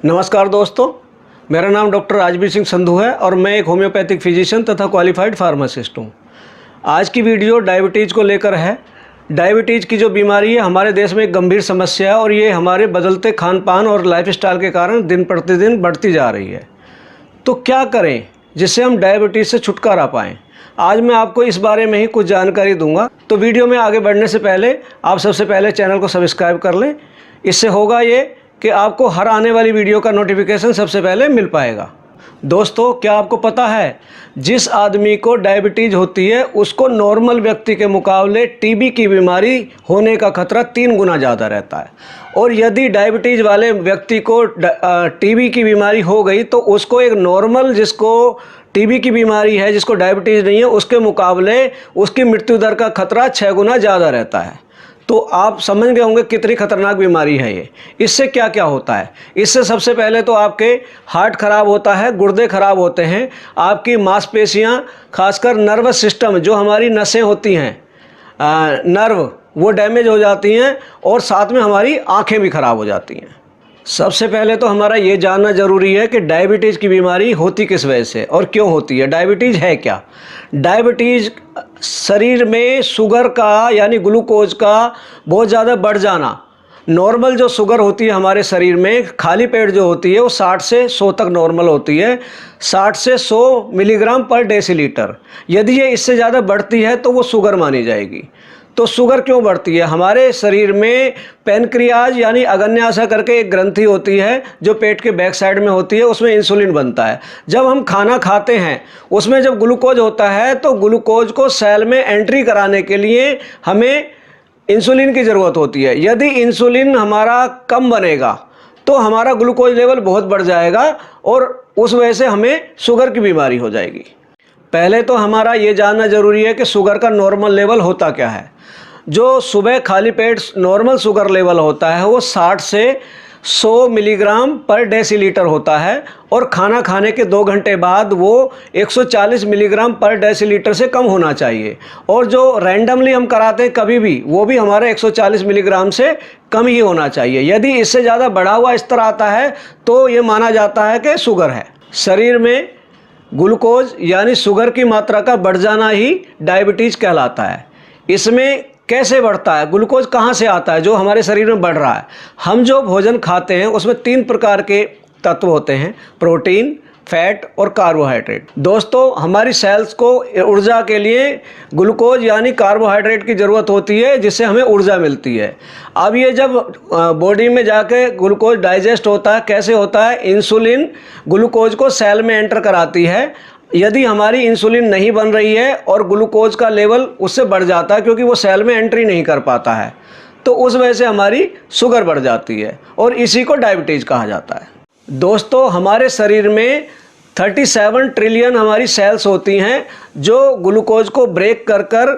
नमस्कार दोस्तों, मेरा नाम डॉक्टर राजवीर सिंह संधू है और मैं एक होम्योपैथिक फिजिशियन तथा क्वालिफाइड फार्मासिस्ट हूँ। आज की वीडियो डायबिटीज़ को लेकर है। डायबिटीज़ की जो बीमारी है हमारे देश में एक गंभीर समस्या है और ये हमारे बदलते खान पान और लाइफस्टाइल के कारण दिन प्रतिदिन बढ़ती जा रही है। तो क्या करें जिससे हम डायबिटीज़ से छुटकारा पाएँ? आज मैं आपको इस बारे में ही कुछ जानकारी दूंगा। तो वीडियो में आगे बढ़ने से पहले आप सबसे पहले चैनल को सब्सक्राइब कर लें। इससे होगा ये कि आपको हर आने वाली वीडियो का नोटिफिकेशन सबसे पहले मिल पाएगा। दोस्तों, क्या आपको पता है जिस आदमी को डायबिटीज़ होती है उसको नॉर्मल व्यक्ति के मुकाबले टीबी की बीमारी होने का खतरा 3 गुना ज़्यादा रहता है। और यदि डायबिटीज़ वाले व्यक्ति को टीबी की बीमारी हो गई तो उसको एक नॉर्मल जिसको टीबी की बीमारी है, जिसको डायबिटीज़ नहीं है, उसके मुकाबले उसकी मृत्यु दर का खतरा 6 गुना ज़्यादा रहता है। तो आप समझ गए होंगे कितनी खतरनाक बीमारी है ये। इससे क्या क्या होता है? इससे सबसे पहले तो आपके हार्ट खराब होता है, गुर्दे खराब होते हैं, आपकी मांसपेशियां, खासकर नर्वस सिस्टम जो हमारी नसें होती हैं, नर्व, वो डैमेज हो जाती हैं और साथ में हमारी आंखें भी खराब हो जाती हैं। सबसे पहले तो हमारा ये जानना ज़रूरी है कि डायबिटीज़ की बीमारी होती किस वजह से और क्यों होती है। डायबिटीज़ है क्या? डायबिटीज़ शरीर में शुगर का यानी ग्लूकोज का बहुत ज़्यादा बढ़ जाना। नॉर्मल जो शुगर होती है हमारे शरीर में, खाली पेट जो होती है वो 60 से 100 तक नॉर्मल होती है, 60 से 100 मिलीग्राम पर डेसीलीटर। यदि ये इससे ज़्यादा बढ़ती है तो वो शुगर मानी जाएगी। तो शुगर क्यों बढ़ती है? हमारे शरीर में पैनक्रियाज यानी अग्न्याशय करके एक ग्रंथि होती है जो पेट के बैक साइड में होती है, उसमें इंसुलिन बनता है। जब हम खाना खाते हैं उसमें जब ग्लूकोज होता है तो ग्लूकोज को सेल में एंट्री कराने के लिए हमें इंसुलिन की ज़रूरत होती है। यदि इंसुलिन हमारा कम बनेगा तो हमारा ग्लूकोज लेवल बहुत बढ़ जाएगा और उस वजह से हमें शुगर की बीमारी हो जाएगी। पहले तो हमारा ये जानना ज़रूरी है कि शुगर का नॉर्मल लेवल होता क्या है। जो सुबह खाली पेट नॉर्मल शुगर लेवल होता है वो 60 से 100 मिलीग्राम पर डेसीलीटर होता है और खाना खाने के 2 घंटे बाद वो 140 मिलीग्राम पर डेसीलीटर से कम होना चाहिए। और जो रैंडमली हम कराते हैं कभी भी, वो भी हमारा 140 मिलीग्राम से कम ही होना चाहिए। यदि इससे ज़्यादा बढ़ा हुआ स्तर आता है तो ये माना जाता है कि शुगर है। शरीर में ग्लूकोज यानी शुगर की मात्रा का बढ़ जाना ही डायबिटीज़ कहलाता है। इसमें कैसे बढ़ता है? ग्लूकोज कहाँ से आता है जो हमारे शरीर में बढ़ रहा है? हम जो भोजन खाते हैं उसमें 3 प्रकार के तत्व होते हैं, प्रोटीन, फैट और कार्बोहाइड्रेट। दोस्तों, हमारी सेल्स को ऊर्जा के लिए ग्लूकोज यानी कार्बोहाइड्रेट की ज़रूरत होती है जिससे हमें ऊर्जा मिलती है। अब ये जब बॉडी में जाके ग्लूकोज डाइजेस्ट होता है, कैसे होता है? इंसुलिन ग्लूकोज को सेल में एंटर कराती है। यदि हमारी इंसुलिन नहीं बन रही है और ग्लूकोज का लेवल उससे बढ़ जाता है क्योंकि वो सेल में एंट्री नहीं कर पाता है, तो उस वजह से हमारी शुगर बढ़ जाती है और इसी को डायबिटीज़ कहा जाता है। दोस्तों, हमारे शरीर में 37 ट्रिलियन हमारी सेल्स होती हैं जो ग्लूकोज को ब्रेक कर कर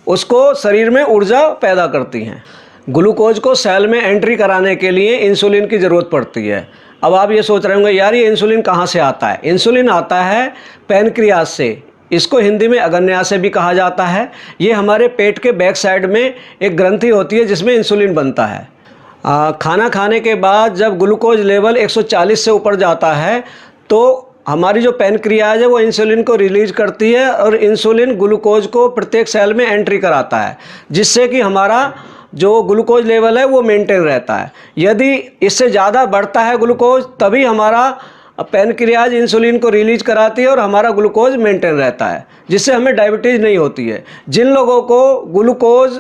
उसको शरीर में ऊर्जा पैदा करती हैं। ग्लूकोज को सेल में एंट्री कराने के लिए इंसुलिन की ज़रूरत पड़ती है। अब आप ये सोच रहे होंगे यार ये इंसुलिन कहाँ से आता है? इंसुलिन आता है पैनक्रियाज से। इसको हिंदी में अग्न्याशय भी कहा जाता है। ये हमारे पेट के बैक साइड में एक ग्रंथि होती है जिसमें इंसुलिन बनता है। खाना खाने के बाद जब ग्लूकोज लेवल 140 से ऊपर जाता है तो हमारी जो पैनक्रियाज है वो इंसुलिन को रिलीज करती है और इंसुलिन ग्लूकोज को प्रत्येक सेल में एंट्री कराता है जिससे कि हमारा जो ग्लूकोज लेवल है वो मेंटेन रहता है। यदि इससे ज़्यादा बढ़ता है ग्लूकोज तभी हमारा पैनक्रियाज इंसुलिन को रिलीज कराती है और हमारा ग्लूकोज मेंटेन रहता है जिससे हमें डायबिटीज़ नहीं होती है। जिन लोगों को ग्लूकोज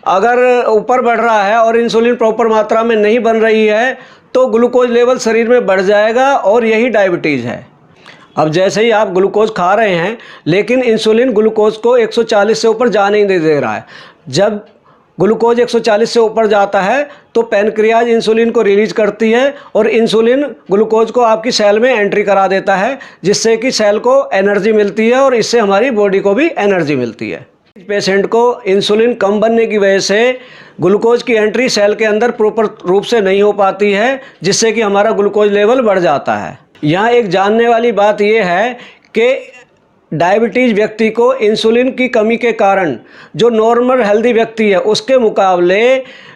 अगर ऊपर बढ़ रहा है और इंसुलिन प्रॉपर मात्रा में नहीं बन रही है तो ग्लूकोज लेवल शरीर में बढ़ जाएगा और यही डायबिटीज़ है। अब जैसे ही आप ग्लूकोज खा रहे हैं लेकिन इंसुलिन ग्लूकोज को 140 से ऊपर जा नहीं दे रहा है। जब ग्लूकोज 140 से ऊपर जाता है तो पैनक्रियाज इंसुलिन को रिलीज करती है और इंसुलिन ग्लूकोज को आपकी सेल में एंट्री करा देता है जिससे कि सेल को एनर्जी मिलती है और इससे हमारी बॉडी को भी एनर्जी मिलती है। पेशेंट को इंसुलिन कम बनने की वजह से ग्लूकोज की एंट्री सेल के अंदर प्रॉपर रूप से नहीं हो पाती है जिससे कि हमारा ग्लूकोज लेवल बढ़ जाता है। यहाँ एक जानने वाली बात यह है कि डायबिटीज़ व्यक्ति को इंसुलिन की कमी के कारण जो नॉर्मल हेल्दी व्यक्ति है उसके मुकाबले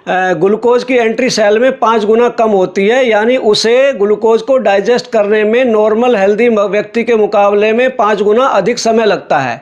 ग्लूकोज की एंट्री सेल में 5 गुना कम होती है, यानी उसे ग्लूकोज को डाइजेस्ट करने में नॉर्मल हेल्दी व्यक्ति के मुकाबले में 5 गुना अधिक समय लगता है।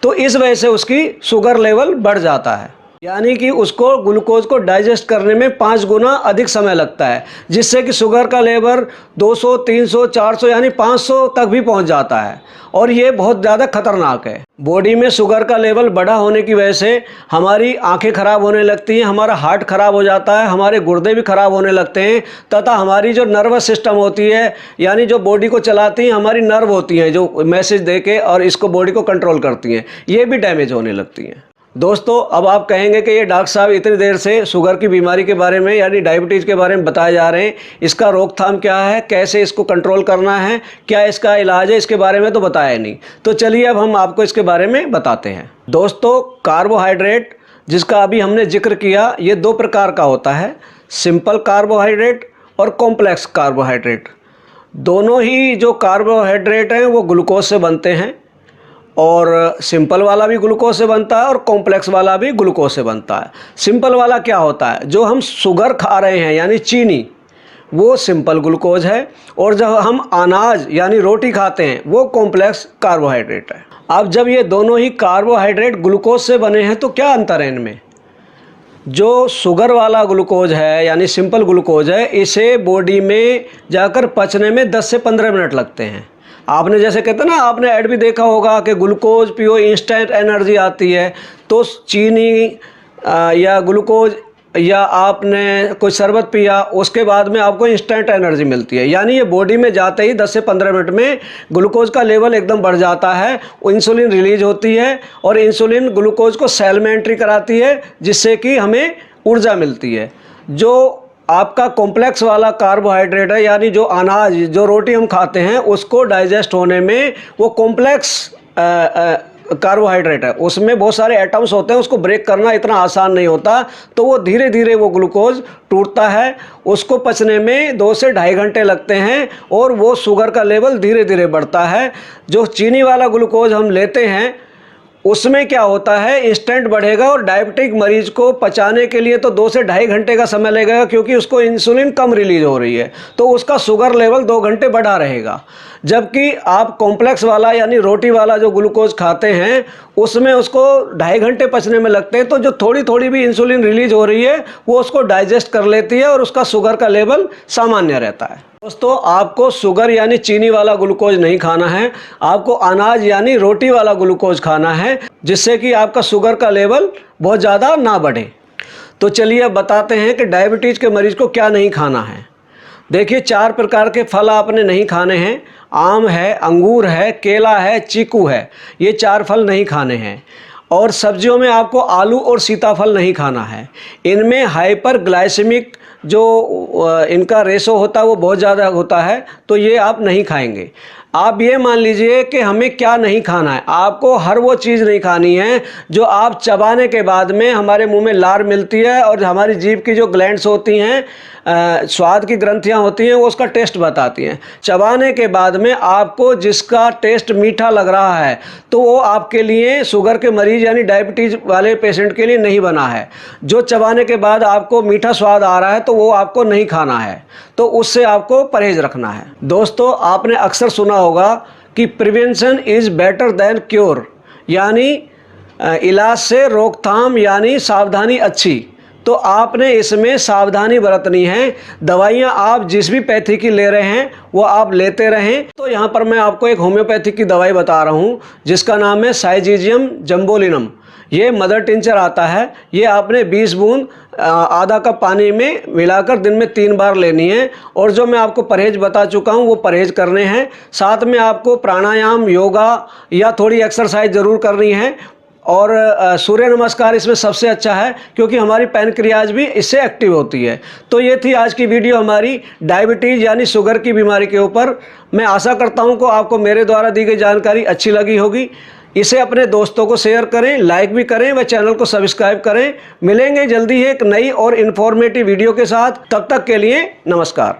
तो इस वजह से उसकी शुगर लेवल बढ़ जाता है, यानी कि उसको ग्लूकोज को डाइजेस्ट करने में 5 गुना अधिक समय लगता है, जिससे कि शुगर का लेवल 200, 300, 400 यानी 500 तक भी पहुंच जाता है और ये बहुत ज़्यादा खतरनाक है। बॉडी में शुगर का लेवल बढ़ा होने की वजह से हमारी आंखें खराब होने लगती हैं, हमारा हार्ट खराब हो जाता है, हमारे गुर्दे भी खराब होने लगते हैं तथा हमारी जो नर्वस सिस्टम होती है, यानी जो बॉडी को चलाती हैं हमारी नर्व होती हैं जो मैसेज दे के और इसको बॉडी को कंट्रोल करती हैं, ये भी डैमेज होने लगती हैं। दोस्तों, अब आप कहेंगे कि ये डॉक्टर साहब इतनी देर से शुगर की बीमारी के बारे में यानी डायबिटीज़ के बारे में बताए जा रहे हैं, इसका रोकथाम क्या है, कैसे इसको कंट्रोल करना है, क्या इसका इलाज है, इसके बारे में तो बताया नहीं। तो चलिए अब हम आपको इसके बारे में बताते हैं। दोस्तों, कार्बोहाइड्रेट जिसका अभी हमने जिक्र किया ये 2 प्रकार का होता है, सिंपल कार्बोहाइड्रेट और कॉम्प्लेक्स कार्बोहाइड्रेट। दोनों ही जो कार्बोहाइड्रेट हैं वो ग्लूकोज से बनते हैं और सिंपल वाला भी ग्लूकोज से बनता है और कॉम्प्लेक्स वाला भी ग्लूकोज से बनता है। सिंपल वाला क्या होता है, जो हम शुगर खा रहे हैं यानी चीनी, वो सिंपल ग्लूकोज है और जब हम अनाज यानी रोटी खाते हैं वो कॉम्प्लेक्स कार्बोहाइड्रेट है। अब जब ये दोनों ही कार्बोहाइड्रेट ग्लूकोज से बने हैं तो क्या अंतर है इनमें। जो शुगर वाला ग्लूकोज है यानी सिंपल ग्लूकोज है, इसे बॉडी में जाकर पचने में 10 से 15 मिनट लगते हैं। आपने जैसे कहते हैं ना, आपने ऐड भी देखा होगा कि ग्लूकोज पियो इंस्टेंट एनर्जी आती है, तो चीनी या ग्लूकोज या आपने कोई शरबत पिया उसके बाद में आपको इंस्टेंट एनर्जी मिलती है, यानी ये बॉडी में जाते ही 10 से 15 मिनट में ग्लूकोज का लेवल एकदम बढ़ जाता है, इंसुलिन रिलीज होती है और इंसुलिन ग्लूकोज को सेल में एंट्री कराती है जिससे कि हमें ऊर्जा मिलती है। जो आपका कॉम्प्लेक्स वाला कार्बोहाइड्रेट है यानी जो अनाज जो रोटी हम खाते हैं उसको डाइजेस्ट होने में वो कॉम्प्लेक्स कार्बोहाइड्रेट है, उसमें बहुत सारे एटम्स होते हैं, उसको ब्रेक करना इतना आसान नहीं होता, तो वो धीरे धीरे वो ग्लूकोज टूटता है, उसको पचने में 2 से ढाई घंटे लगते हैं और वो शुगर का लेवल धीरे धीरे बढ़ता है। जो चीनी वाला ग्लूकोज हम लेते हैं उसमें क्या होता है, इंस्टेंट बढ़ेगा और डायबिटिक मरीज को पचाने के लिए तो 2 से ढाई घंटे का समय लगेगा क्योंकि उसको इंसुलिन कम रिलीज हो रही है, तो उसका शुगर लेवल 2 घंटे बढ़ा रहेगा। जबकि आप कॉम्प्लेक्स वाला यानी रोटी वाला जो ग्लूकोज खाते हैं उसमें उसको ढाई घंटे पचने में लगते हैं, तो जो थोड़ी थोड़ी भी इंसुलिन रिलीज हो रही है वो उसको डाइजेस्ट कर लेती है और उसका शुगर का लेवल सामान्य रहता है। दोस्तों, आपको शुगर यानी चीनी वाला ग्लूकोज नहीं खाना है, आपको अनाज यानी रोटी वाला ग्लूकोज खाना है जिससे कि आपका शुगर का लेवल बहुत ज़्यादा ना बढ़े। तो चलिए अब बताते हैं कि डायबिटीज़ के मरीज़ को क्या नहीं खाना है। देखिए, 4 प्रकार के फल आपने नहीं खाने हैं, आम है, अंगूर है, केला है, चीकू है, ये 4 फल नहीं खाने हैं। और सब्जियों में आपको आलू और सीताफल नहीं खाना है, इनमें हाइपरग्लाइसेमिक जो इनका रेशो होता है वो बहुत ज़्यादा होता है, तो ये आप नहीं खाएंगे। आप ये मान लीजिए कि हमें क्या नहीं खाना है, आपको हर वो चीज़ नहीं खानी है जो आप चबाने के बाद में हमारे मुंह में लार मिलती है और हमारी जीभ की जो ग्लैंड्स होती हैं, स्वाद की ग्रंथियां होती हैं, वो उसका टेस्ट बताती हैं। चबाने के बाद में आपको जिसका टेस्ट मीठा लग रहा है तो वो आपके लिए शुगर के मरीज़ यानी डायबिटीज़ वाले पेशेंट के लिए नहीं बना है। जो चबाने के बाद आपको मीठा स्वाद आ रहा है तो वो आपको नहीं खाना है, तो उससे आपको परहेज रखना है। दोस्तों, आपने अक्सर सुना होगा कि prevention is better than cure, यानी इलाज से रोकथाम यानी सावधानी अच्छी। तो आपने इसमें सावधानी बरतनी है। दवाइयाँ आप जिस भी पैथी की ले रहे हैं वो आप लेते रहें। तो यहाँ पर मैं आपको एक होम्योपैथिक की दवाई बता रहा हूँ जिसका नाम है साइजीजियम जम्बोलिनम। ये मदर टिंचर आता है, ये आपने 20 बूंद आधा कप पानी में मिलाकर दिन में 3 बार लेनी है। और जो मैं आपको परहेज बता चुका हूँ वो परहेज करने हैं। साथ में आपको प्राणायाम, योगा या थोड़ी एक्सरसाइज ज़रूर करनी है। और सूर्य नमस्कार इसमें सबसे अच्छा है क्योंकि हमारी पैनक्रियाज भी इससे एक्टिव होती है। तो ये थी आज की वीडियो हमारी डायबिटीज़ यानी शुगर की बीमारी के ऊपर। मैं आशा करता हूँ कि आपको मेरे द्वारा दी गई जानकारी अच्छी लगी होगी। इसे अपने दोस्तों को शेयर करें, लाइक भी करें व चैनल को सब्सक्राइब करें। मिलेंगे जल्दी एक नई और इन्फॉर्मेटिव वीडियो के साथ, तब तक के लिए नमस्कार।